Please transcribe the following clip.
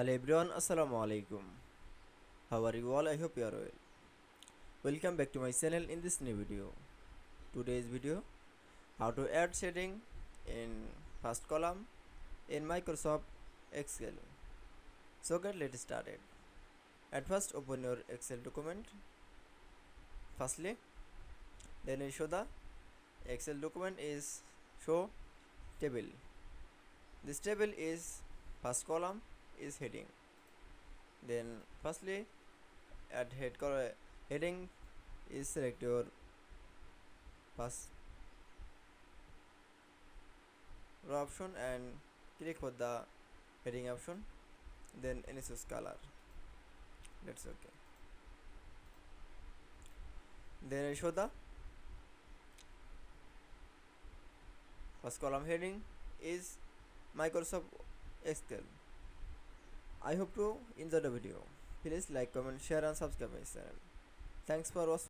Hello everyone, Assalamu Walaikum. How are you all? I hope you are well. Welcome back to my channel in this new video. Today's video, how to add shading in first column in Microsoft Excel. So let's started. At first open your Excel document. Firstly, then you show the Excel document is show table. This table is first column is heading. Then firstly at heading is select your first row option and click for the heading option, then choose color. That's okay. Then I show the first column heading is Microsoft Excel. I hope to enjoy the video. Please like, comment, share and subscribe my channel. Thanks for watching.